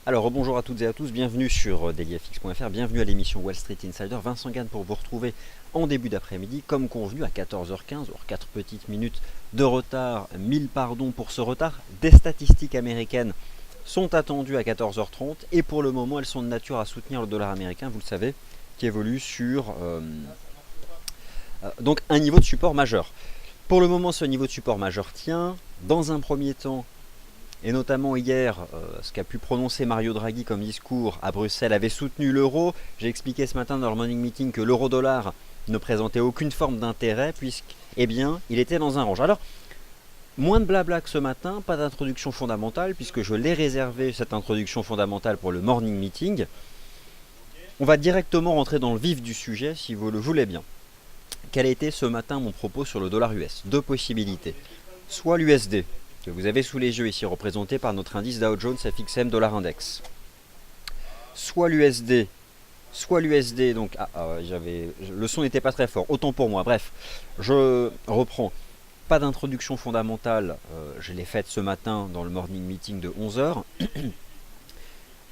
Alors bonjour à toutes et à tous, bienvenue sur dailyfx.fr, bienvenue à l'émission Wall Street Insider. Vincent Gann pour vous retrouver en début d'après-midi, comme convenu à 14h15, or 4 petites minutes de retard, 1000 pardons pour ce retard. Des statistiques américaines sont attendues à 14h30 et pour le moment elles sont de nature à soutenir le dollar américain, vous le savez, qui évolue sur donc un niveau de support majeur. Pour le moment ce niveau de support majeur tient. Dans un premier temps, et notamment hier, ce qu'a pu prononcer Mario Draghi comme discours à Bruxelles avait soutenu l'euro. J'ai expliqué ce matin dans le morning meeting que l'euro-dollar ne présentait aucune forme d'intérêt puisque, eh bien, il était dans un range. Alors, moins de blabla que ce matin, pas d'introduction fondamentale puisque je l'ai réservé cette introduction fondamentale pour le morning meeting. On va directement rentrer dans le vif du sujet si vous le voulez bien. Quel a été ce matin mon propos sur le dollar US? Deux possibilités. Soit l'USD, que vous avez sous les yeux ici, représenté par notre indice Dow Jones FXM Dollar Index. Soit l'USD, donc le son n'était pas très fort, autant pour moi. Bref, je reprends. Pas d'introduction fondamentale, je l'ai faite ce matin dans le morning meeting de 11h.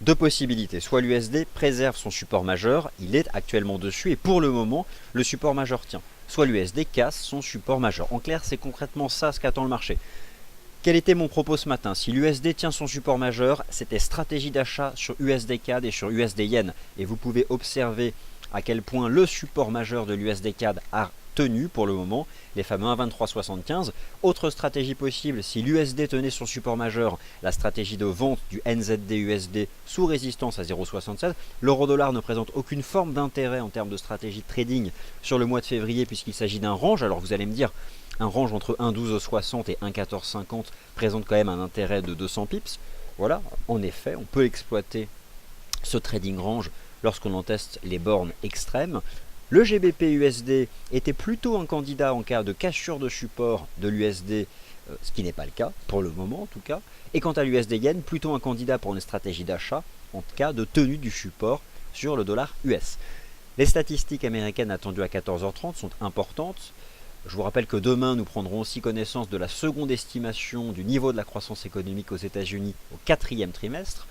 Deux possibilités, soit l'USD préserve son support majeur, il est actuellement dessus et pour le moment le support majeur tient. Soit l'USD casse son support majeur. En clair, c'est concrètement ça ce qu'attend le marché. Quel était mon propos ce matin? Si l'USD tient son support majeur, c'était stratégie d'achat sur USD CAD et sur USD Yen. Et vous pouvez observer à quel point le support majeur de l'USD CAD a tenu pour le moment, les fameux 1,2375. Autre stratégie possible, si l'USD tenait son support majeur, la stratégie de vente du NZD-USD sous résistance à 0,76. L'euro-dollar ne présente aucune forme d'intérêt en termes de stratégie de trading sur le mois de février puisqu'il s'agit d'un range. Alors vous allez me dire, un range entre 1,1260 et 1,1450 présente quand même un intérêt de 200 pips. Voilà, en effet, on peut exploiter ce trading range lorsqu'on en teste les bornes extrêmes. Le GBP-USD était plutôt un candidat en cas de cassure de support de l'USD, ce qui n'est pas le cas, pour le moment en tout cas. Et quant à l'USD-Yen, plutôt un candidat pour une stratégie d'achat en cas de tenue du support sur le dollar US. Les statistiques américaines attendues à 14h30 sont importantes. Je vous rappelle que demain, nous prendrons aussi connaissance de la seconde estimation du niveau de la croissance économique aux États-Unis au 4e trimestre.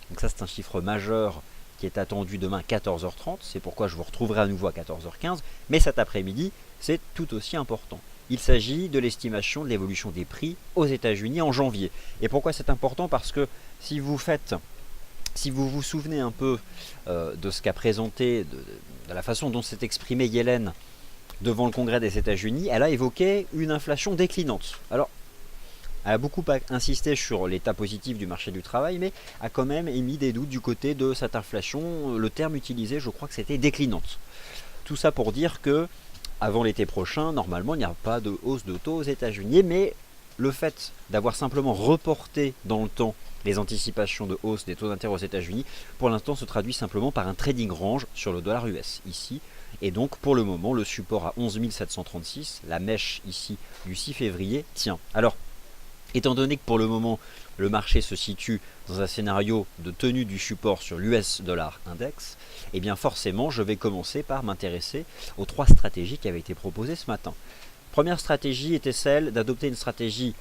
Donc ça, c'est un chiffre majeur qui est attendu demain à 14h30. C'est pourquoi je vous retrouverai à nouveau à 14h15. Mais cet après-midi, c'est tout aussi important. Il s'agit de l'estimation de l'évolution des prix aux États-Unis en janvier. Et pourquoi c'est important? Parce que si vous vous souvenez un peu de ce qu'a présenté, de la façon dont s'est exprimé Yellen devant le Congrès des États-Unis, elle a évoqué une inflation déclinante. Alors, elle a beaucoup insisté sur l'état positif du marché du travail, mais a quand même émis des doutes du côté de cette inflation. Le terme utilisé, je crois que c'était déclinante. Tout ça pour dire que, avant l'été prochain, normalement, il n'y a pas de hausse de taux aux États-Unis, mais le fait d'avoir simplement reporté dans le temps les anticipations de hausse des taux d'intérêt aux États-Unis, pour l'instant, se traduit simplement par un trading range sur le dollar US, ici. Et donc, pour le moment, le support à 11 736, la mèche ici du 6 février, tient. Alors, étant donné que pour le moment, le marché se situe dans un scénario de tenue du support sur l'US Dollar Index, eh bien forcément, je vais commencer par m'intéresser aux trois stratégies qui avaient été proposées ce matin. Première stratégie était celle d'adopter une stratégie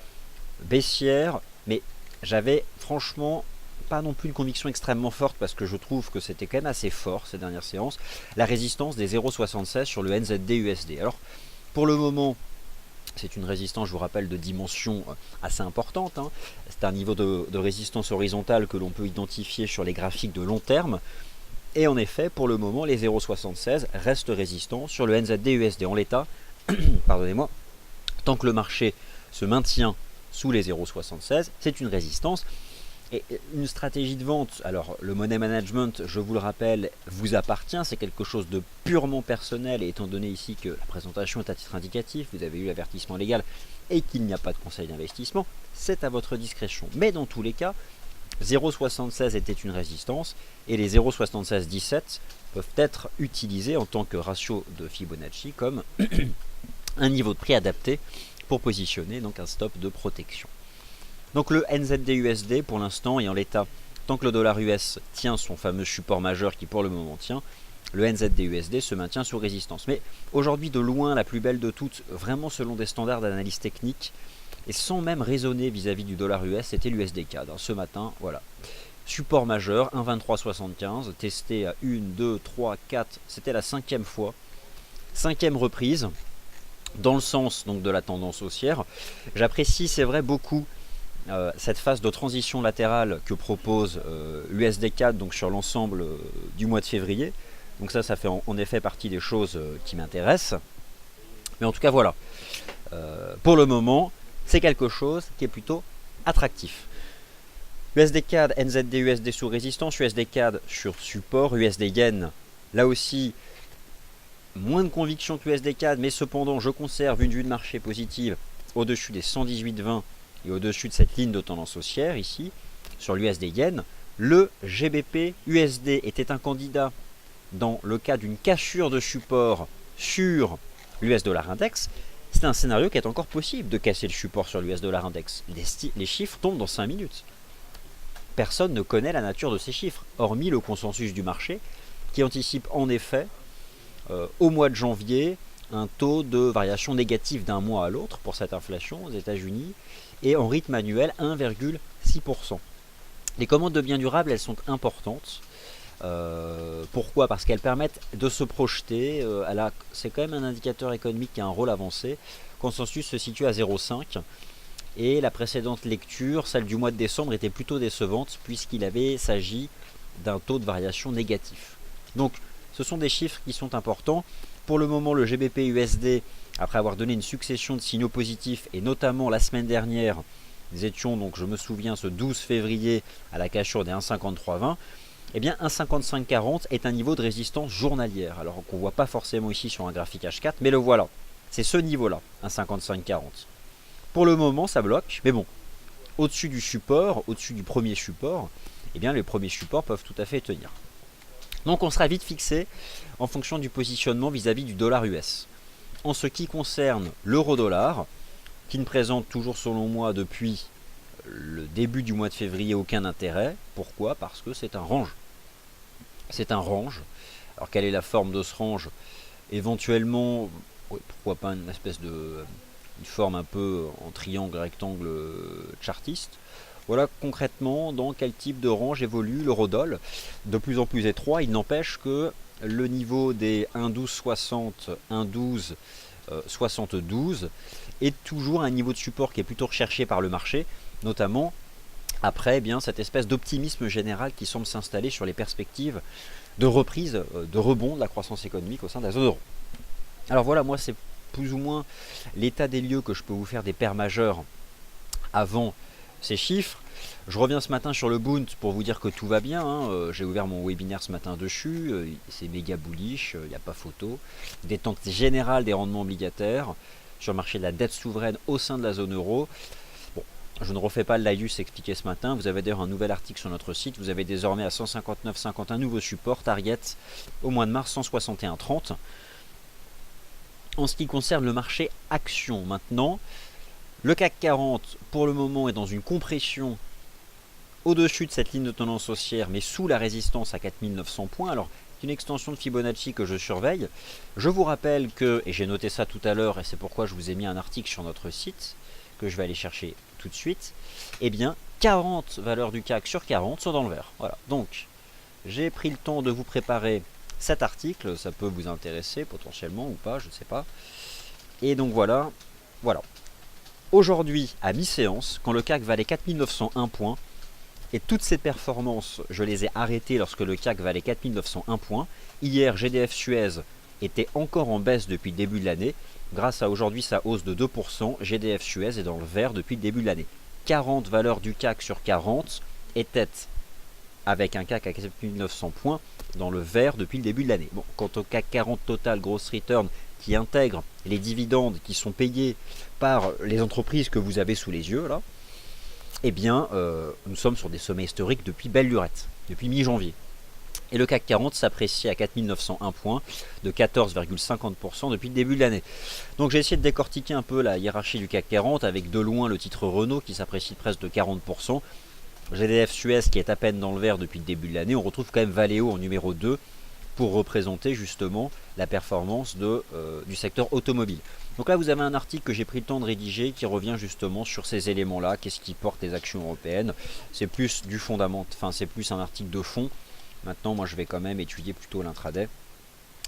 baissière, mais j'avais franchement pas non plus une conviction extrêmement forte parce que je trouve que c'était quand même assez fort ces dernières séances, la résistance des 0,76 sur le NZD-USD. Alors, pour le moment, c'est une résistance, je vous rappelle, de dimension assez importante. C'est un niveau de résistance horizontale que l'on peut identifier sur les graphiques de long terme. Et en effet, pour le moment, les 0,76 restent résistants sur le NZD-USD. En l'état, pardonnez-moi, tant que le marché se maintient sous les 0,76, c'est une résistance. Et une stratégie de vente, alors le money management, je vous le rappelle, vous appartient, c'est quelque chose de purement personnel, et étant donné ici que la présentation est à titre indicatif, vous avez eu l'avertissement légal et qu'il n'y a pas de conseil d'investissement, c'est à votre discrétion. Mais dans tous les cas, 0,76 était une résistance et les 0,7617 peuvent être utilisés en tant que ratio de Fibonacci comme un niveau de prix adapté pour positionner donc un stop de protection. Donc le NZD-USD pour l'instant et en l'état, tant que le dollar US tient son fameux support majeur qui pour le moment tient, le NZD-USD se maintient sous résistance. Mais aujourd'hui de loin la plus belle de toutes, vraiment selon des standards d'analyse technique, et sans même raisonner vis-à-vis du dollar US, c'était l'USD CAD. Ce matin, voilà. support majeur, 1,2375, testé à 1, 2, 3, 4, c'était la 5e fois, 5e reprise, dans le sens donc de la tendance haussière. J'apprécie, c'est vrai, beaucoup cette phase de transition latérale que propose l'USD4 donc sur l'ensemble du mois de février. Donc ça fait en effet partie des choses qui m'intéressent. Mais en tout cas voilà, pour le moment, c'est quelque chose qui est plutôt attractif. USD CAD, NZD, USD sous résistance, USD CAD sur support, USD Yen, là aussi, moins de conviction que l'USD CAD, mais cependant, je conserve une vue de marché positive au-dessus des 118,20 et au-dessus de cette ligne de tendance haussière ici, sur l'USD Yen. Le GBP USD était un candidat dans le cas d'une cassure de support sur l'US dollar index. C'est un scénario qui est encore possible de casser le support sur l'US dollar index. Les chiffres tombent dans 5 minutes. Personne ne connaît la nature de ces chiffres, hormis le consensus du marché, qui anticipe en effet, au mois de janvier, un taux de variation négative d'un mois à l'autre pour cette inflation aux États-Unis, et en rythme annuel 1,6%. Les commandes de biens durables, elles sont importantes. Pourquoi? Parce qu'elles permettent de se projeter. C'est quand même un indicateur économique qui a un rôle avancé. Le consensus se situe à 0,5. Et la précédente lecture, celle du mois de décembre, était plutôt décevante puisqu'il avait s'agit d'un taux de variation négatif. Donc ce sont des chiffres qui sont importants. Pour le moment, le GBP USD, après avoir donné une succession de signaux positifs, et notamment la semaine dernière, nous étions donc, je me souviens, ce 12 février à la cassure des 1,5320, eh bien 1,5540 est un niveau de résistance journalière, alors qu'on ne voit pas forcément ici sur un graphique H4, mais le voilà, c'est ce niveau-là, 1,5540. Pour le moment, ça bloque, mais bon, au-dessus du support, au-dessus du premier support, eh bien les premiers supports peuvent tout à fait tenir. Donc on sera vite fixé en fonction du positionnement vis-à-vis du dollar US. En ce qui concerne l'euro-dollar, qui ne présente toujours selon moi depuis le début du mois de février aucun intérêt. Pourquoi? Parce que c'est un range. C'est un range. Alors quelle est la forme de ce range? Éventuellement, oui, pourquoi pas une espèce de... une forme un peu en triangle, rectangle chartiste. Voilà concrètement dans quel type de range évolue l'eurodoll. De plus en plus étroit, il n'empêche que le niveau des 1,1260, 1,1272 est toujours un niveau de support qui est plutôt recherché par le marché, notamment après cette espèce d'optimisme général qui semble s'installer sur les perspectives de reprise, de rebond de la croissance économique au sein de la zone euro. Alors voilà, moi c'est plus ou moins l'état des lieux que je peux vous faire des paires majeures avant ces chiffres. Je reviens ce matin sur le Bund pour vous dire que tout va bien. J'ai ouvert mon webinaire ce matin dessus. C'est méga bullish, il n'y a pas photo. Détente générale des rendements obligataires sur le marché de la dette souveraine au sein de la zone euro. Bon, je ne refais pas le laïus expliqué ce matin. Vous avez d'ailleurs un nouvel article sur notre site. Vous avez désormais à 159,50 un nouveau support. Target au mois de mars 161,30. En ce qui concerne le marché action maintenant, le CAC 40 pour le moment est dans une compression au-dessus de cette ligne de tendance haussière, mais sous la résistance à 4900 points. Alors, c'est une extension de Fibonacci que je surveille. Je vous rappelle que, et j'ai noté ça tout à l'heure, et c'est pourquoi je vous ai mis un article sur notre site, que je vais aller chercher tout de suite, eh bien, 40 valeurs du CAC sur 40 sont dans le vert. Voilà, donc, j'ai pris le temps de vous préparer cet article, ça peut vous intéresser potentiellement ou pas, je ne sais pas. Et donc voilà. Aujourd'hui, à mi-séance, quand le CAC valait 4901 points, et toutes ces performances, je les ai arrêtées lorsque le CAC valait 4901 points. Hier, GDF Suez était encore en baisse depuis le début de l'année. Grâce à aujourd'hui sa hausse de 2%, GDF Suez est dans le vert depuis le début de l'année. 40 valeurs du CAC sur 40 étaient, avec un CAC à 4900 points, dans le vert depuis le début de l'année. Bon, quant au CAC 40 total gross return qui intègre les dividendes qui sont payés par les entreprises que vous avez sous les yeux, là, eh bien, nous sommes sur des sommets historiques depuis belle lurette, depuis mi-janvier. Et le CAC 40 s'apprécie à 4901 points, de 14,50% depuis le début de l'année. Donc j'ai essayé de décortiquer un peu la hiérarchie du CAC 40, avec de loin le titre Renault qui s'apprécie presque de 40%. GDF Suez qui est à peine dans le vert depuis le début de l'année. On retrouve quand même Valeo en numéro 2, pour représenter justement la performance du secteur automobile. Donc là vous avez un article que j'ai pris le temps de rédiger qui revient justement sur ces éléments-là, qu'est-ce qui porte les actions européennes. C'est plus du fondamental, enfin c'est plus un article de fond. Maintenant moi je vais quand même étudier plutôt l'intraday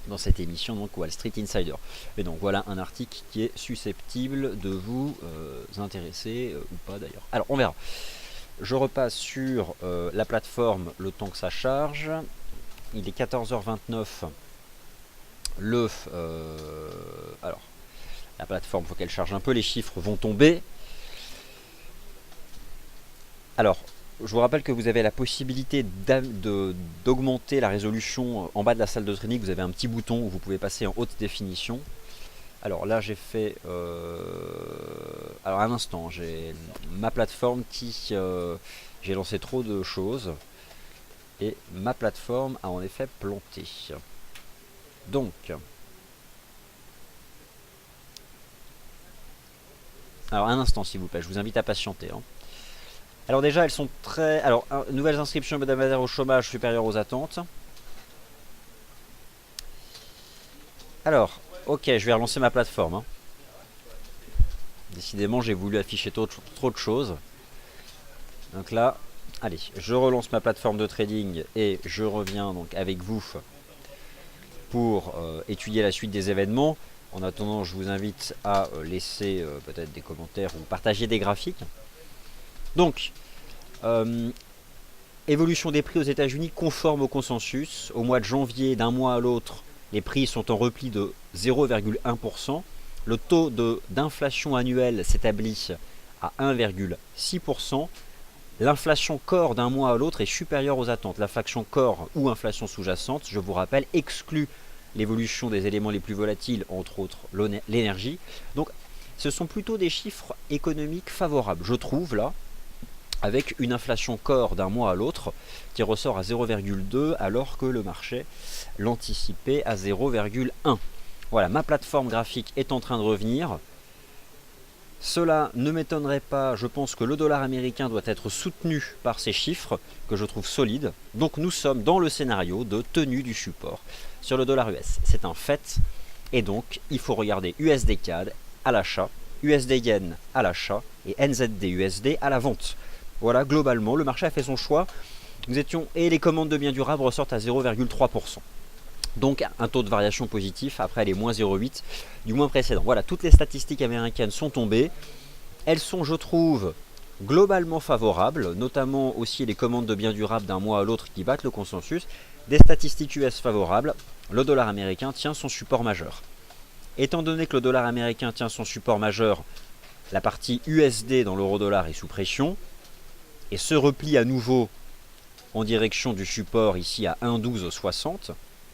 dans cette émission, donc Wall Street Insider. Et donc voilà un article qui est susceptible de vous intéresser ou pas d'ailleurs. Alors on verra. Je repasse sur la plateforme le temps que ça charge. Il est 14h29. Alors, la plateforme, il faut qu'elle charge un peu, les chiffres vont tomber. Alors, je vous rappelle que vous avez la possibilité d'augmenter la résolution en bas de la salle de trading. Vous avez un petit bouton où vous pouvez passer en haute définition. Alors là, j'ai fait... alors un instant, j'ai ma plateforme qui... j'ai lancé trop de choses. Et ma plateforme a en effet planté. Donc... alors un instant s'il vous plaît, je vous invite à patienter. Alors déjà, elles sont très... alors, nouvelles inscriptions hebdomadaires au chômage supérieures aux attentes. Alors, ok, je vais relancer ma plateforme. Décidément, j'ai voulu afficher trop de choses. Donc là, allez, je relance ma plateforme de trading et je reviens donc avec vous pour étudier la suite des événements. En attendant, je vous invite à laisser peut-être des commentaires ou partager des graphiques. Donc, évolution des prix aux États-Unis conforme au consensus. Au mois de janvier, d'un mois à l'autre, les prix sont en repli de 0,1%. Le taux d'inflation annuelle s'établit à 1,6%. L'inflation corps d'un mois à l'autre est supérieure aux attentes. L'inflation corps ou inflation sous-jacente, je vous rappelle, exclut l'évolution des éléments les plus volatiles, entre autres l'énergie. Donc ce sont plutôt des chiffres économiques favorables, je trouve là, avec une inflation corps d'un mois à l'autre qui ressort à 0,2 alors que le marché l'anticipait à 0,1. Voilà, ma plateforme graphique est en train de revenir. Cela ne m'étonnerait pas, je pense que le dollar américain doit être soutenu par ces chiffres que je trouve solides. Donc nous sommes dans le scénario de tenue du support sur le dollar US. C'est un fait. Et donc il faut regarder USD CAD à l'achat, USD Yen à l'achat et NZD USD à la vente. Voilà, globalement, le marché a fait son choix. Et les commandes de biens durables ressortent à 0,3%. Donc un taux de variation positif après les moins 0,8 du mois précédent. Voilà, toutes les statistiques américaines sont tombées. Elles sont, je trouve, globalement favorables, notamment aussi les commandes de biens durables d'un mois à l'autre qui battent le consensus. Des statistiques US favorables, le dollar américain tient son support majeur. Étant donné que le dollar américain tient son support majeur, la partie USD dans l'euro-dollar est sous pression et se replie à nouveau en direction du support ici à 1,1260.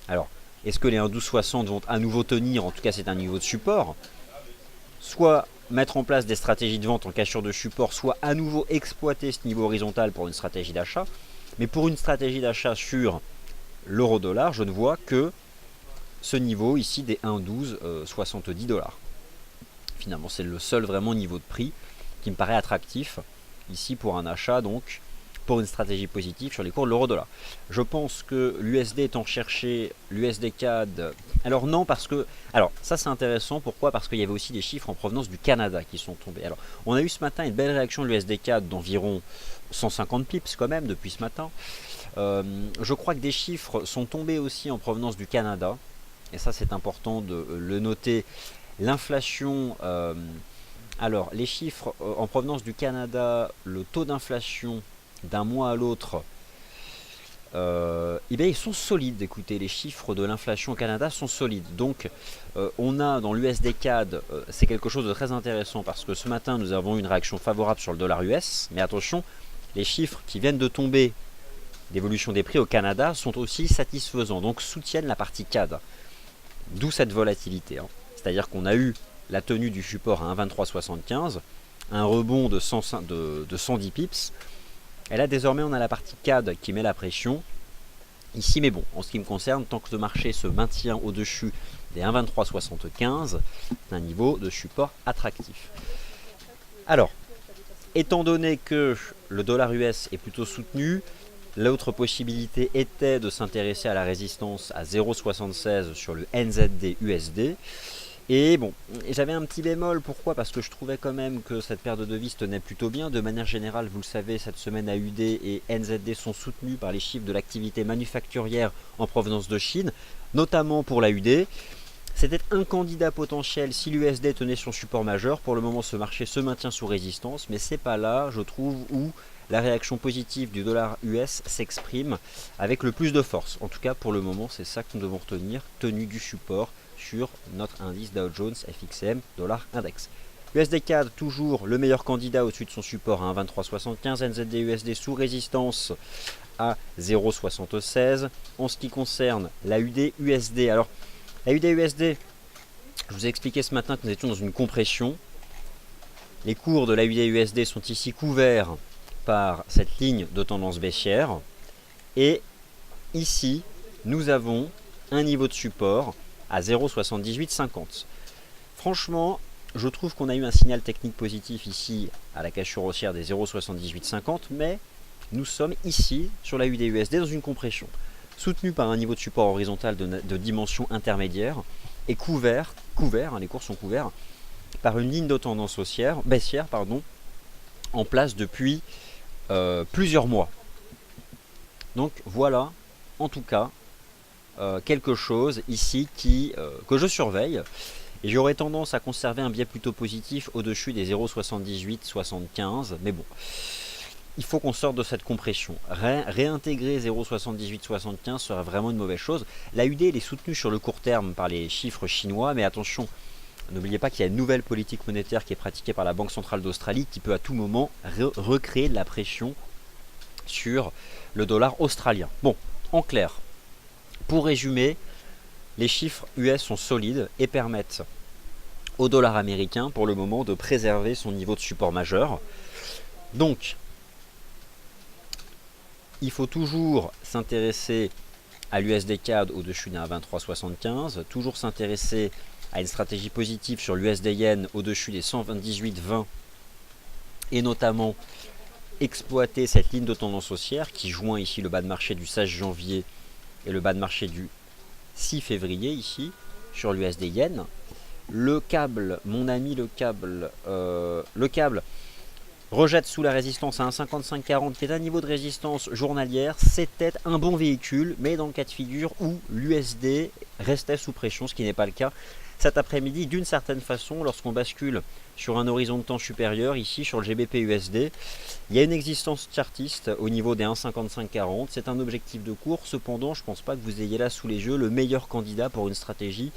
Alors, est-ce que les 1,1260 vont à nouveau tenir? En tout cas, c'est un niveau de support. Soit mettre en place des stratégies de vente en cassure de support, soit à nouveau exploiter ce niveau horizontal pour une stratégie d'achat. Mais pour une stratégie d'achat sur l'euro-dollar, je ne vois que ce niveau ici des 1,1270 $. Finalement, c'est le seul vraiment niveau de prix qui me paraît attractif ici pour un achat, donc pour une stratégie positive sur les cours de l'euro-dollar. Je pense que l'USD est en chercher, l'USD CAD... alors non, parce que... alors ça c'est intéressant, pourquoi? Parce qu'il y avait aussi des chiffres en provenance du Canada qui sont tombés. Alors on a eu ce matin une belle réaction de l'USD CAD d'environ 150 pips quand même depuis ce matin. Je crois que des chiffres sont tombés aussi en provenance du Canada, et ça c'est important de le noter. L'inflation... alors les chiffres en provenance du Canada, le taux d'inflation d'un mois à l'autre, eh bien ils sont solides. Écoutez, les chiffres de l'inflation au Canada sont solides. Donc on a dans l'USD CAD, c'est quelque chose de très intéressant parce que ce matin nous avons une réaction favorable sur le dollar US. Mais attention, les chiffres qui viennent de tomber d'évolution des prix au Canada sont aussi satisfaisants, donc soutiennent la partie CAD. D'où cette volatilité. C'est-à-dire qu'on a eu la tenue du support à 1,2375, un rebond de 110 pips. Et là désormais on a la partie CAD qui met la pression ici, mais bon, en ce qui me concerne, tant que le marché se maintient au-dessus des 1,2375, c'est un niveau de support attractif. Alors, étant donné que le dollar US est plutôt soutenu, L'autre possibilité était de s'intéresser à la résistance à 0,76 sur le NZD USD. Et bon, j'avais un petit bémol, pourquoi? Parce que je trouvais quand même que cette paire de devises tenait plutôt bien. De manière générale, vous le savez, cette semaine AUD et NZD sont soutenus par les chiffres de l'activité manufacturière en provenance de Chine, notamment pour l'AUD. C'était un candidat potentiel si l'USD tenait son support majeur. Pour le moment, ce marché se maintient sous résistance, mais c'est pas là, je trouve, où la réaction positive du dollar US s'exprime avec le plus de force. En tout cas, pour le moment, c'est ça que nous devons retenir, tenu du support sur notre indice Dow Jones FXM Dollar Index. USD CAD toujours le meilleur candidat au-dessus de son support à 1,2375, NZD USD sous résistance à 0,76. En ce qui concerne l'AUD USD, alors l'AUD USD, je vous ai expliqué ce matin que nous étions dans une compression. Les cours de l'AUD USD sont ici couverts par cette ligne de tendance baissière. Et ici, nous avons un niveau de support à 0,7850. Franchement, je trouve qu'on a eu un signal technique positif ici à la cassure haussière des 0,7850, mais nous sommes ici sur la USD dans une compression, soutenu par un niveau de support horizontal de dimension intermédiaire et couvert, les cours sont couverts par une ligne de tendance baissière en place depuis plusieurs mois. Donc voilà, en tout cas, quelque chose ici que je surveille, et j'aurais tendance à conserver un biais plutôt positif au-dessus des 0,7875, mais bon, il faut qu'on sorte de cette compression. Réintégrer 0,7875 serait vraiment une mauvaise chose. L'AUD est soutenue sur le court terme par les chiffres chinois, mais attention, n'oubliez pas qu'il y a une nouvelle politique monétaire qui est pratiquée par la Banque centrale d'Australie qui peut à tout moment recréer de la pression sur le dollar australien. Bon, en clair, pour résumer, les chiffres US sont solides et permettent au dollar américain pour le moment de préserver son niveau de support majeur. Donc, il faut toujours s'intéresser à l'USD CAD au-dessus d'un 23,75, toujours s'intéresser à une stratégie positive sur l'USD Yen au-dessus des 128,20 et notamment exploiter cette ligne de tendance haussière qui joint ici le bas de marché du 16 janvier et le bas de marché du 6 février ici sur l'USD Yen. Le câble, mon ami, le câble rejette sous la résistance à 1,5540 qui est un niveau de résistance journalière. C'était un bon véhicule, mais dans le cas de figure où l'USD restait sous pression, ce qui n'est pas le cas cet après-midi. D'une certaine façon, lorsqu'on bascule sur un horizon de temps supérieur, ici sur le GBP USD, il y a une existence chartiste au niveau des 1,5540. C'est un objectif de cours. Cependant, je ne pense pas que vous ayez là sous les yeux le meilleur candidat pour une stratégie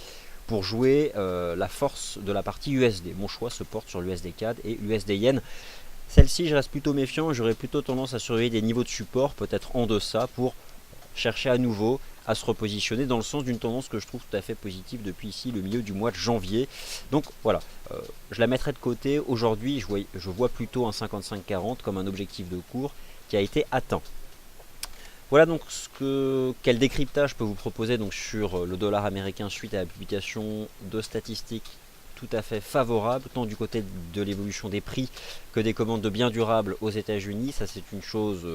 pour jouer la force de la partie USD. Mon choix se porte sur l'USD CAD et l'USD Yen. Celle-ci, je reste plutôt méfiant. J'aurais plutôt tendance à surveiller des niveaux de support, peut-être en deçà, pour chercher à nouveau à se repositionner dans le sens d'une tendance que je trouve tout à fait positive depuis ici le milieu du mois de janvier. Donc voilà, je la mettrai de côté. Aujourd'hui, je vois plutôt un 55,40 comme un objectif de cours qui a été atteint. Voilà donc quel décryptage je peux vous proposer donc sur le dollar américain suite à la publication de statistiques tout à fait favorables, tant du côté de l'évolution des prix que des commandes de biens durables aux États-Unis. Ça, c'est une chose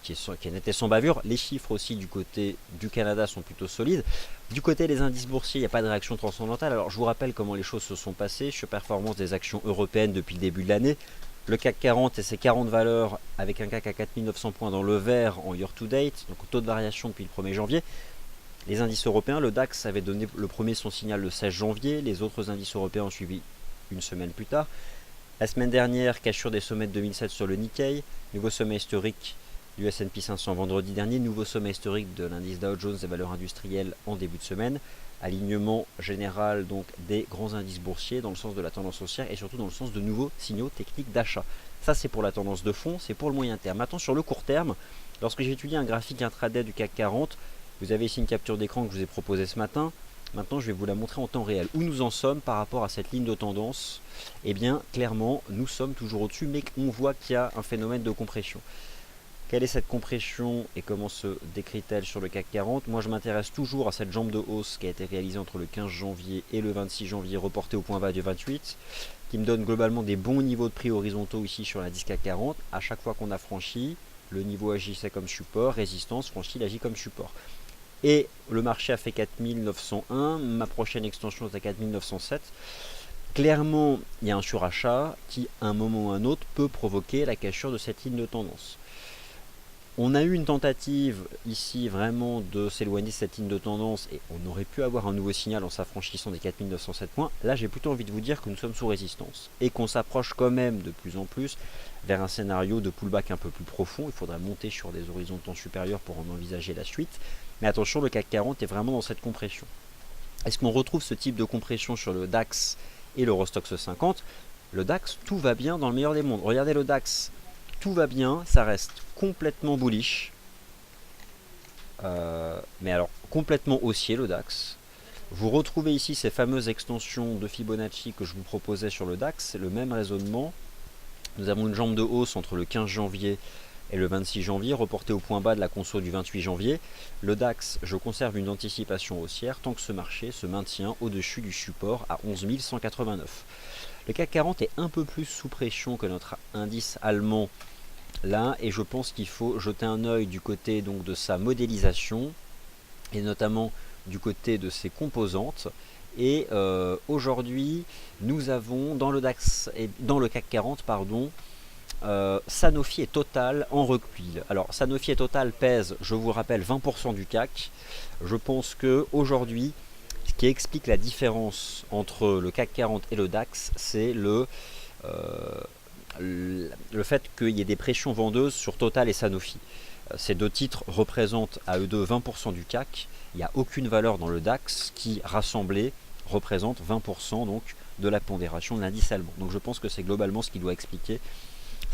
qui n'était sans bavure. Les chiffres aussi du côté du Canada sont plutôt solides. Du côté des indices boursiers, il n'y a pas de réaction transcendantale. Alors je vous rappelle comment les choses se sont passées sur performance des actions européennes depuis le début de l'année. Le CAC 40 et ses 40 valeurs avec un CAC à 4900 points dans le vert en year to date, donc taux de variation depuis le 1er janvier. Les indices européens, le DAX avait donné le premier son signal le 16 janvier, les autres indices européens ont suivi une semaine plus tard. La semaine dernière, cassure des sommets de 2007 sur le Nikkei, nouveau sommet historique du S&P 500 vendredi dernier, nouveau sommet historique de l'indice Dow Jones des valeurs industrielles en début de semaine, alignement général donc des grands indices boursiers dans le sens de la tendance haussière et surtout dans le sens de nouveaux signaux techniques d'achat. Ça, c'est pour la tendance de fond, c'est pour le moyen terme. Maintenant, sur le court terme, lorsque j'ai étudié un graphique intraday du CAC 40, vous avez ici une capture d'écran que je vous ai proposée ce matin. Maintenant, je vais vous la montrer en temps réel. Où nous en sommes par rapport à cette ligne de tendance? Eh bien, clairement, nous sommes toujours au-dessus, mais on voit qu'il y a un phénomène de compression. Quelle est cette compression et comment se décrit-elle sur le CAC 40? Moi, je m'intéresse toujours à cette jambe de hausse qui a été réalisée entre le 15 janvier et le 26 janvier, reportée au point bas du 28, qui me donne globalement des bons niveaux de prix horizontaux ici sur l'indice CAC 40. À chaque fois qu'on a franchi, le niveau agissait comme support, résistance, franchi, il agit comme support. Et le marché a fait 4901, ma prochaine extension est à 4907. Clairement, il y a un surachat qui, à un moment ou à un autre, peut provoquer la cassure de cette ligne de tendance. On a eu une tentative ici vraiment de s'éloigner de cette ligne de tendance et on aurait pu avoir un nouveau signal en s'affranchissant des 4907 points. Là, j'ai plutôt envie de vous dire que nous sommes sous résistance et qu'on s'approche quand même de plus en plus vers un scénario de pullback un peu plus profond. Il faudrait monter sur des horizons de temps supérieurs pour en envisager la suite. Mais attention, le CAC 40 est vraiment dans cette compression. Est-ce qu'on retrouve ce type de compression sur le DAX et l'Eurostoxx 50? Le DAX, tout va bien dans le meilleur des mondes. Regardez le DAX, tout va bien, ça reste complètement bullish. Mais alors, complètement haussier le DAX. Vous retrouvez ici ces fameuses extensions de Fibonacci que je vous proposais sur le DAX. C'est le même raisonnement. Nous avons une jambe de hausse entre le 15 janvier et le 26 janvier, reporté au point bas de la conso du 28 janvier. Le DAX, je conserve une anticipation haussière tant que ce marché se maintient au-dessus du support à 11 189. Le CAC 40 est un peu plus sous pression que notre indice allemand là, et je pense qu'il faut jeter un œil du côté donc de sa modélisation et notamment du côté de ses composantes. Et aujourd'hui, nous avons dans le DAX et dans le CAC 40, pardon, Sanofi et Total en repli. Alors Sanofi et Total pèsent, je vous rappelle, 20% du CAC. Je pense que aujourd'hui, ce qui explique la différence entre le CAC 40 et le DAX, c'est le fait qu'il y ait des pressions vendeuses sur Total et Sanofi. Ces deux titres représentent à eux deux 20% du CAC. Il n'y a aucune valeur dans le DAX qui, rassemblée, représente 20% donc de la pondération de l'indice allemand. Donc je pense que c'est globalement ce qui doit expliquer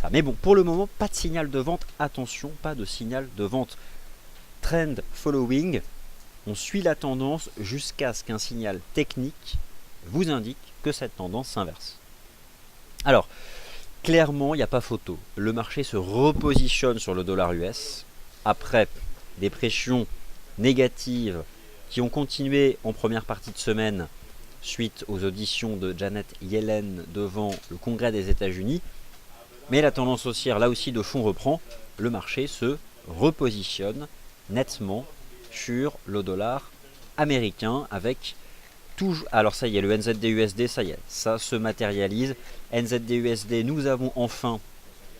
ça. Mais bon, pour le moment, pas de signal de vente. Attention, pas de signal de vente. Trend following. On suit la tendance jusqu'à ce qu'un signal technique vous indique que cette tendance s'inverse. Alors, clairement, il n'y a pas photo. Le marché se repositionne sur le dollar US après des pressions négatives qui ont continué en première partie de semaine suite aux auditions de Janet Yellen devant le Congrès des États-Unis. Mais la tendance haussière, là aussi, de fond reprend. Le marché se repositionne nettement sur le dollar américain avec toujours. Alors ça y est, le NZD-USD, ça y est, ça se matérialise. NZD-USD, nous avons enfin,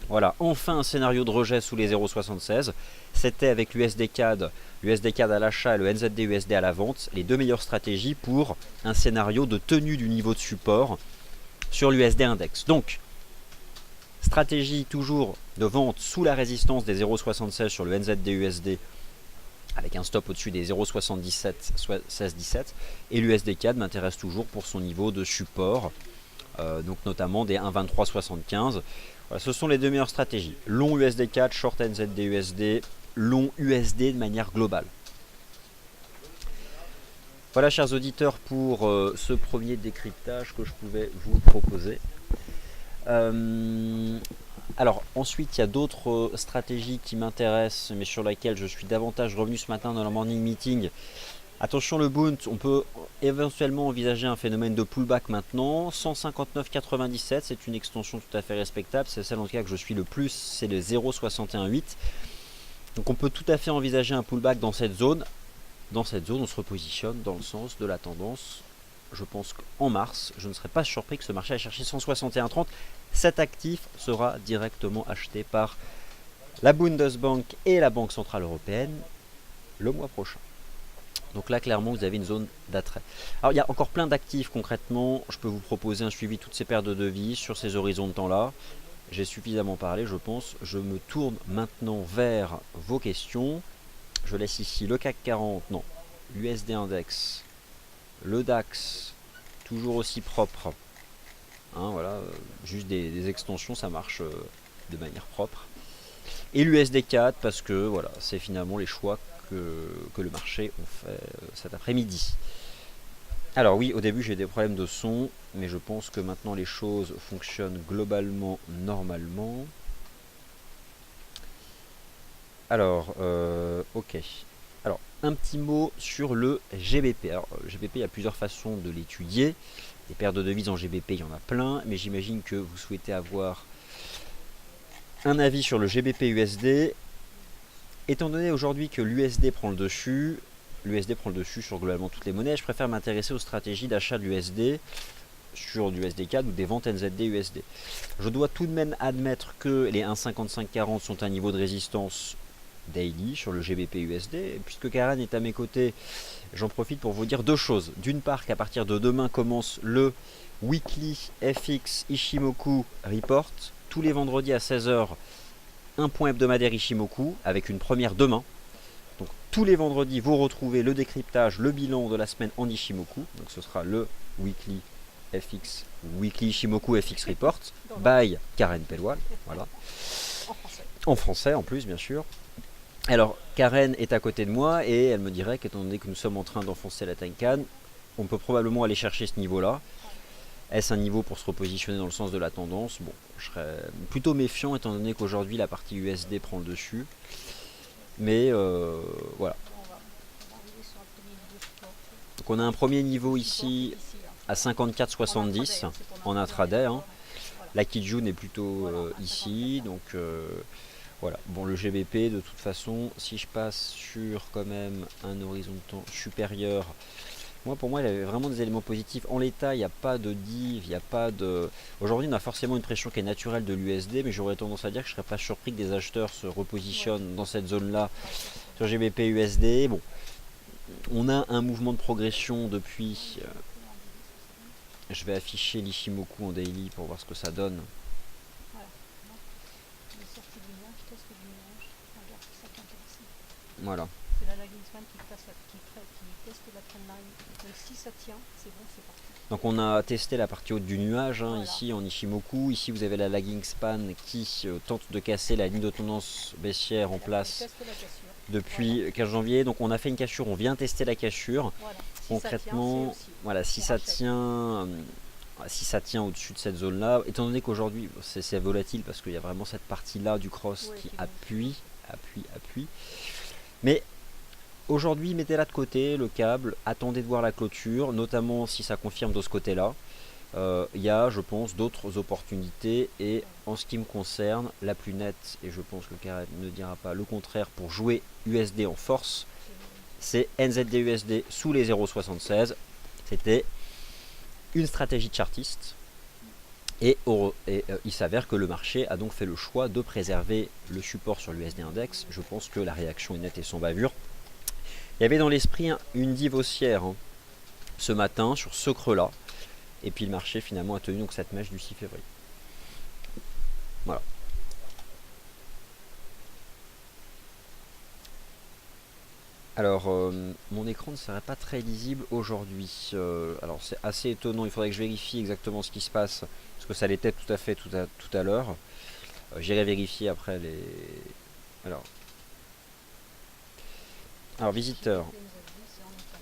voilà, enfin un scénario de rejet sous les 0,76. C'était avec l'USD-CAD à l'achat et le NZD-USD à la vente, les deux meilleures stratégies pour un scénario de tenue du niveau de support sur l'USD index. Donc, stratégie toujours de vente sous la résistance des 0,76 sur le NZD-USD avec un stop au-dessus des 0,77, soit 16,17. Et l'USD-CAD m'intéresse toujours pour son niveau de support, donc notamment des 1,2375. Voilà, ce sont les deux meilleures stratégies. Long USD-CAD, short NZD-USD, long USD de manière globale. Voilà, chers auditeurs, pour ce premier décryptage que je pouvais vous proposer. Alors ensuite il y a d'autres stratégies qui m'intéressent mais sur lesquelles je suis davantage revenu ce matin dans le morning meeting. Attention, le Bund, on peut éventuellement envisager un phénomène de pullback maintenant. 159,97, c'est une extension tout à fait respectable, c'est celle en tout cas que je suis le plus, c'est le 0,618. Donc on peut tout à fait envisager un pullback dans cette zone. Dans cette zone on se repositionne dans le sens de la tendance. Je pense qu'en mars, je ne serais pas surpris que ce marché aille chercher 161,30. Cet actif sera directement acheté par la Bundesbank et la Banque Centrale Européenne le mois prochain. Donc là, clairement, vous avez une zone d'attrait. Alors, il y a encore plein d'actifs concrètement. Je peux vous proposer un suivi de toutes ces paires de devises sur ces horizons de temps-là. J'ai suffisamment parlé, je pense. Je me tourne maintenant vers vos questions. Je laisse ici le CAC 40, non, l'USD Index, le DAX, toujours aussi propre. Hein, voilà, juste des extensions, ça marche de manière propre. Et l'USD-CAD parce que voilà, c'est finalement les choix que le marché ont fait cet après-midi. Alors oui, au début j'ai des problèmes de son, mais je pense que maintenant les choses fonctionnent globalement normalement. Alors, ok. Alors, un petit mot sur le GBP. Alors, le GBP, il y a plusieurs façons de l'étudier. Des paires de devises en GBP, il y en a plein, mais j'imagine que vous souhaitez avoir un avis sur le GBP USD. Étant donné aujourd'hui que l'USD prend le dessus, sur globalement toutes les monnaies, je préfère m'intéresser aux stratégies d'achat de l'USD sur du USD-CAD ou des ventes NZD-USD. Je dois tout de même admettre que les 1,5540 sont un niveau de résistance daily sur le GBP-USD. Puisque Karen est à mes côtés, j'en profite pour vous dire deux choses. D'une part, qu'à partir de demain commence le Weekly FX Ishimoku Report. Tous les vendredis à 16 h, un point hebdomadaire Ishimoku avec une première demain. Donc tous les vendredis, vous retrouvez le décryptage, le bilan de la semaine en Ishimoku. Donc ce sera le Weekly FX, Weekly Ishimoku FX Report by Karen Pelwal. Voilà. En français en plus, bien sûr. Alors, Karen est à côté de moi et elle me dirait qu'étant donné que nous sommes en train d'enfoncer la Tenkan, on peut probablement aller chercher ce niveau-là. Est-ce un niveau pour se repositionner dans le sens de la tendance? Bon, je serais plutôt méfiant étant donné qu'aujourd'hui la partie USD prend le dessus. Mais voilà. Donc on a un premier niveau ici à 54,70 en intraday. Hein. La Kijun est plutôt ici. Donc voilà. Bon, le GBP, de toute façon, si je passe sur quand même un horizon de temps supérieur, pour moi, il avait vraiment des éléments positifs. En l'état, il n'y a pas de div, il n'y a pas de... Aujourd'hui, on a forcément une pression qui est naturelle de l'USD, mais j'aurais tendance à dire que je ne serais pas surpris que des acheteurs se repositionnent dans cette zone-là sur GBP USD. Bon, on a un mouvement de progression depuis... je vais afficher l'Ishimoku en daily pour voir ce que ça donne. Voilà. C'est la lagging span qui teste la trendline. Donc si ça tient, c'est bon, c'est parti. Donc on a testé la partie haute du nuage, hein, voilà. Ici en Ishimoku. Ici vous avez la lagging span qui tente de casser la ligne de tendance baissière en place depuis 15 janvier. Donc on a fait une cassure, on vient tester la cassure. Voilà. Si concrètement, si ça tient au-dessus de cette zone-là, étant donné qu'aujourd'hui c'est volatile parce qu'il y a vraiment cette partie-là du cross qui appuie. Mais aujourd'hui, mettez-la de côté, le câble, attendez de voir la clôture, notamment si ça confirme de ce côté-là. Il y a, je pense, d'autres opportunités. Et en ce qui me concerne, la plus nette, et je pense que Karen ne dira pas le contraire, pour jouer USD en force, c'est NZD-USD sous les 0,76. C'était une stratégie de chartiste. Et il s'avère que le marché a donc fait le choix de préserver le support sur l'USD Index. Je pense que la réaction est nette et sans bavure. Il y avait dans l'esprit une div haussière ce matin sur ce creux-là. Et puis le marché finalement a tenu donc cette mèche du 6 février. Voilà. Alors, mon écran ne serait pas très lisible aujourd'hui. Alors c'est assez étonnant, il faudrait que je vérifie exactement ce qui se passe. Parce que ça l'était tout à fait tout à l'heure. J'irai vérifier après les... Alors visiteur,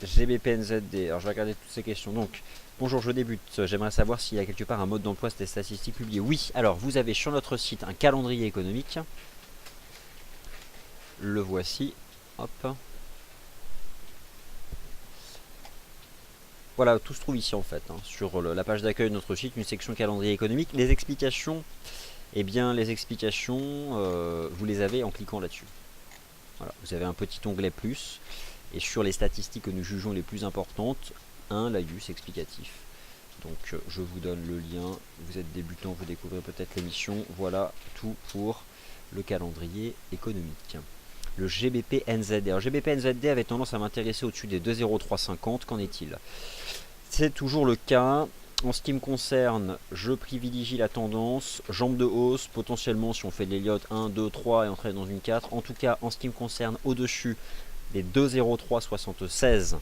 GBPNZD. Alors je vais regarder toutes ces questions. Donc, bonjour, je débute. J'aimerais savoir s'il y a quelque part un mode d'emploi des statistiques publiées. Oui, alors vous avez sur notre site un calendrier économique. Le voici. Hop. Voilà, tout se trouve ici en fait, sur la page d'accueil de notre site, une section calendrier économique. Les explications, vous les avez en cliquant là-dessus. Voilà, vous avez un petit onglet plus, et sur les statistiques que nous jugeons les plus importantes, un laïus explicatif. Donc je vous donne le lien, vous êtes débutant, vous découvrez peut-être l'émission. Voilà tout pour le calendrier économique. Le GBP NZD. Alors GBP NZD avait tendance à m'intéresser au-dessus des 2,0350. Qu'en est-il? C'est toujours le cas. En ce qui me concerne, je privilégie la tendance, jambe de hausse, potentiellement si on fait de l'Elliott 1, 2, 3 et entrer dans une 4. En tout cas, en ce qui me concerne, au-dessus des 2,0376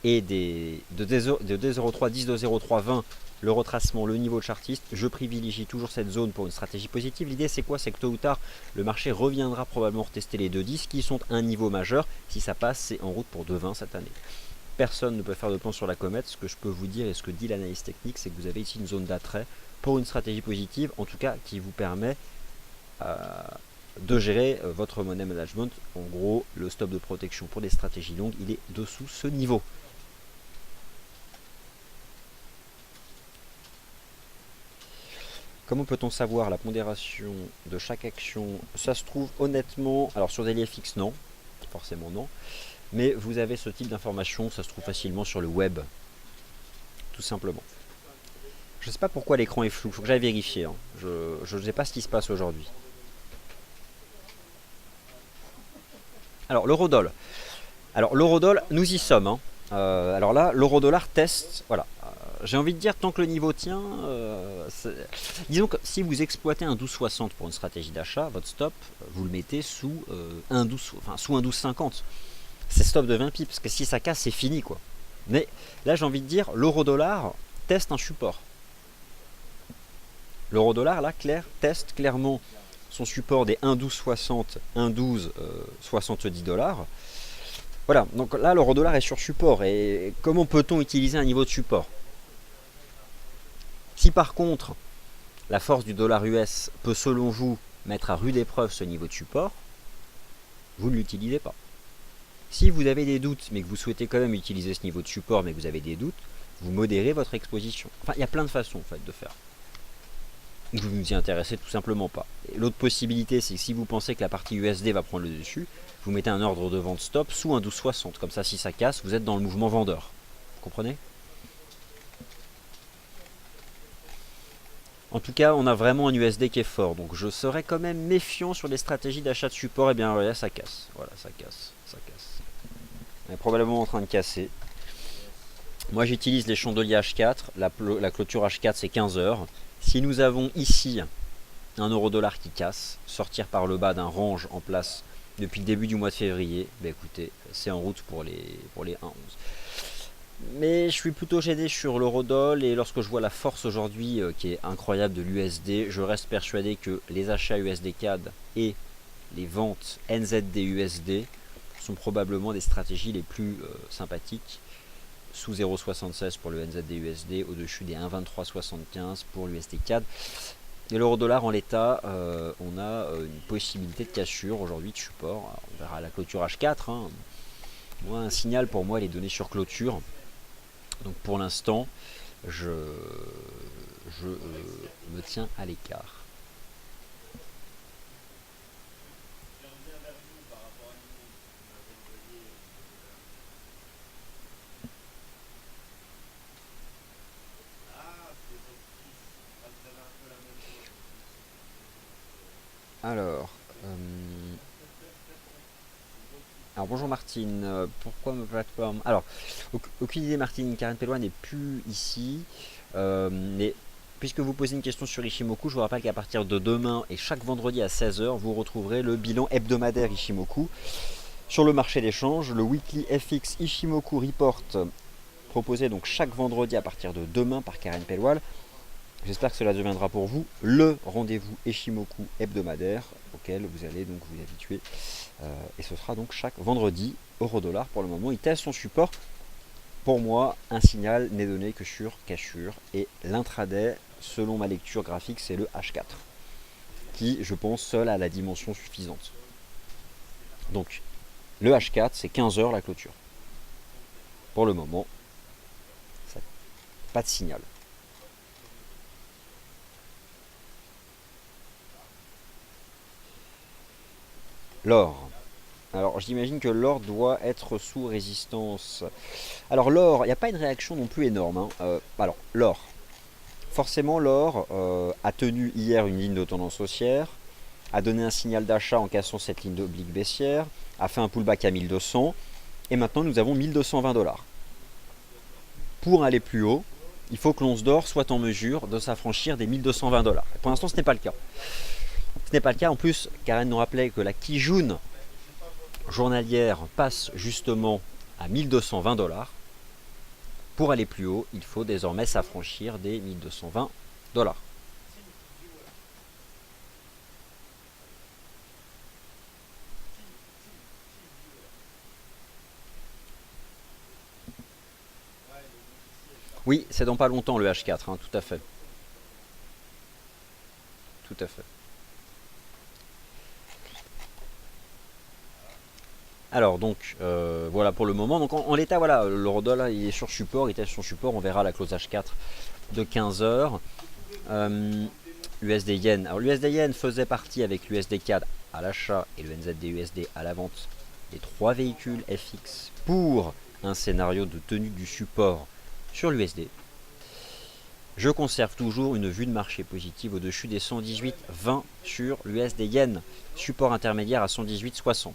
et de 2,0310, 2,0320, le retracement, le niveau chartiste, je privilégie toujours cette zone pour une stratégie positive. L'idée c'est quoi? C'est que tôt ou tard, le marché reviendra probablement retester les 2,10 qui sont un niveau majeur. Si ça passe, c'est en route pour 2,20 cette année. Personne ne peut faire de plan sur la comète. Ce que je peux vous dire et ce que dit l'analyse technique, c'est que vous avez ici une zone d'attrait pour une stratégie positive, en tout cas qui vous permet de gérer votre money management. En gros, le stop de protection pour des stratégies longues, il est dessous ce niveau. Comment peut-on savoir la pondération de chaque action? Ça se trouve honnêtement, alors sur des FX non, forcément non, mais vous avez ce type d'information, ça se trouve facilement sur le web, tout simplement. Je ne sais pas pourquoi l'écran est flou, il faut que j'aille vérifier, hein. Je ne sais pas ce qui se passe aujourd'hui. Alors l'eurodoll. Alors l'eurodoll, nous y sommes, hein. Alors là, l'euro-dollar teste, voilà. J'ai envie de dire, tant que le niveau tient, disons que si vous exploitez un 12,60 pour une stratégie d'achat, votre stop, vous le mettez sous un 12, enfin sous un 12,50. C'est stop de 20 pips, parce que si ça casse, c'est fini, quoi. Mais là, j'ai envie de dire, l'euro-dollar teste un support. L'euro-dollar, là, teste clairement son support des 1,1260, 1,1270 dollars. Voilà, donc là, l'euro-dollar est sur support. Et comment peut-on utiliser un niveau de support? Si par contre, la force du dollar US peut, selon vous, mettre à rude épreuve ce niveau de support, vous ne l'utilisez pas. Si vous avez des doutes, mais que vous souhaitez quand même utiliser ce niveau de support, mais que vous avez des doutes, vous modérez votre exposition. Enfin, il y a plein de façons en fait, de faire. Vous ne vous y intéressez tout simplement pas. L'autre possibilité, c'est que si vous pensez que la partie USD va prendre le dessus, vous mettez un ordre de vente stop sous un 12,60. Comme ça, si ça casse, vous êtes dans le mouvement vendeur. Vous comprenez? En tout cas, on a vraiment un USD qui est fort. Donc je serais quand même méfiant sur les stratégies d'achat de support. Et bien voilà, ça casse. Voilà, ça casse. Ça casse. On est probablement en train de casser. Moi, j'utilise les chandeliers H4. La clôture H4, c'est 15 heures. Si nous avons ici un euro-dollar qui casse, sortir par le bas d'un range en place depuis le début du mois de février, bah écoutez, c'est en route pour les 1,11. Mais je suis plutôt gêné sur l'eurodoll et lorsque je vois la force aujourd'hui qui est incroyable de l'USD, je reste persuadé que les achats USD CAD et les ventes NZD USD sont probablement des stratégies les plus sympathiques. Sous 0,76 pour le NZD USD, au-dessus des 1,2375 pour l'USD CAD. Et l'euro-dollar en l'état, on a une possibilité de cassure aujourd'hui de support. Alors, on verra la clôture H4. Hein. Moi, un signal pour moi, elle est donné sur clôture. Donc pour l'instant, je me tiens à l'écart. Alors, bonjour Martine, pourquoi ma plateforme? Alors, aucune idée Martine, Karen Pellois n'est plus ici, mais puisque vous posez une question sur Ishimoku, je vous rappelle qu'à partir de demain et chaque vendredi à 16 h, vous retrouverez le bilan hebdomadaire Ishimoku sur le marché d'échange, le Weekly FX Ishimoku Report, proposé donc chaque vendredi à partir de demain par Karen Pellois. J'espère que cela deviendra pour vous le rendez-vous Ishimoku hebdomadaire auquel vous allez donc vous habituer. Et ce sera donc chaque vendredi, euro-dollar pour le moment. Il teste son support. Pour moi, un signal n'est donné que sur cassure. Et l'intraday, selon ma lecture graphique, c'est le H4. Qui, je pense, seul a la dimension suffisante. Donc, le H4, c'est 15 heures la clôture. Pour le moment, ça, pas de signal. L'or. Alors j'imagine que l'or doit être sous résistance. Alors l'or, il n'y a pas une réaction non plus énorme. Hein. Alors l'or. Forcément l'or a tenu hier une ligne de tendance haussière, a donné un signal d'achat en cassant cette ligne d'oblique baissière, a fait un pullback à 1200 et maintenant nous avons 1220 dollars. Pour aller plus haut, il faut que l'once d'or soit en mesure de s'affranchir des 1220 dollars. Pour l'instant ce n'est pas le cas. Ce n'est pas le cas. En plus, Karen nous rappelait que la Kijun journalière passe justement à 1220 dollars. Pour aller plus haut, il faut désormais s'affranchir des 1220 dollars. Oui, c'est dans pas longtemps le H4, hein, tout à fait. Tout à fait. Alors donc voilà pour le moment. Donc en l'état, voilà, l'eurodoll il est sur support, il teste son support, on verra la close H4 de 15 heures. USD Yen. Alors l'USD Yen faisait partie avec l'USD CAD à l'achat et le NZD USD à la vente des 3 véhicules FX pour un scénario de tenue du support sur l'USD. Je conserve toujours une vue de marché positive au-dessus des 118,20 sur l'USD Yen, support intermédiaire à 118,60.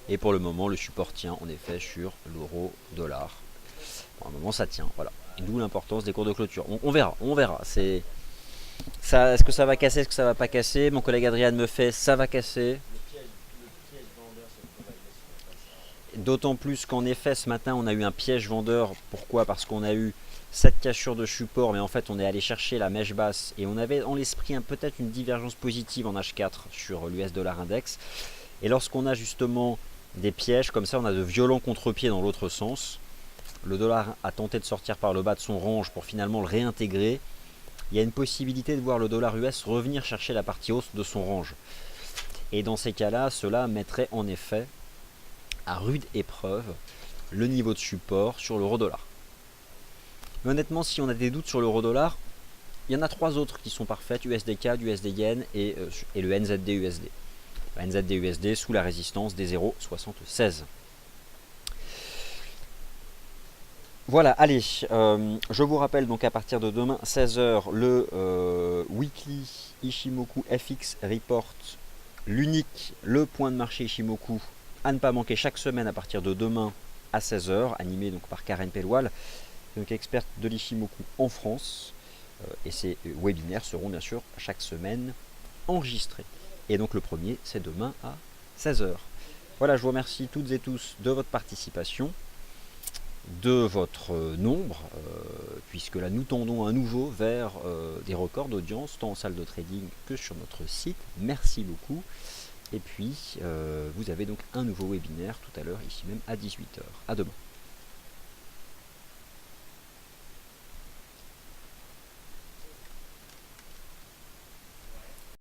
Et pour le moment, le support tient en effet sur l'euro dollar. Pour le moment, ça tient, voilà. D'où l'importance des cours de clôture. On verra, on verra. Est-ce que ça va casser, est-ce que ça va pas casser? Mon collègue Adrien me fait, ça va casser. D'autant plus qu'en effet, ce matin, on a eu un piège vendeur. Pourquoi? Parce qu'on a eu cette cassure de support, mais en fait, on est allé chercher la mèche basse et on avait en l'esprit peut-être une divergence positive en H4 sur l'US dollar index. Et lorsqu'on a justement des pièges comme ça, on a de violents contre-pieds dans l'autre sens. Le dollar a tenté de sortir par le bas de son range pour finalement le réintégrer. Il y a une possibilité de voir le dollar US revenir chercher la partie hausse de son range. Et dans ces cas-là, cela mettrait en effet à rude épreuve le niveau de support sur l'euro-dollar. Mais honnêtement, si on a des doutes sur l'euro-dollar, il y en a 3 autres qui sont parfaites, USD-CAD, USD-Yen et le NZD-USD. NZD-USD sous la résistance des 0,76. Voilà, allez, je vous rappelle donc à partir de demain 16h le Weekly Ishimoku FX Report, l'unique, le point de marché Ishimoku à ne pas manquer chaque semaine à partir de demain à 16h, animé donc par Karen Pelwal, donc experte de l'Ishimoku en France, et ces webinaires seront bien sûr chaque semaine enregistrés. Et donc le premier c'est demain à 16h. Voilà, je vous remercie toutes et tous de votre participation, de votre nombre, puisque là nous tendons à nouveau vers des records d'audience, tant en salle de trading que sur notre site. Merci beaucoup. Et puis, vous avez donc un nouveau webinaire tout à l'heure, ici même à 18h. À demain.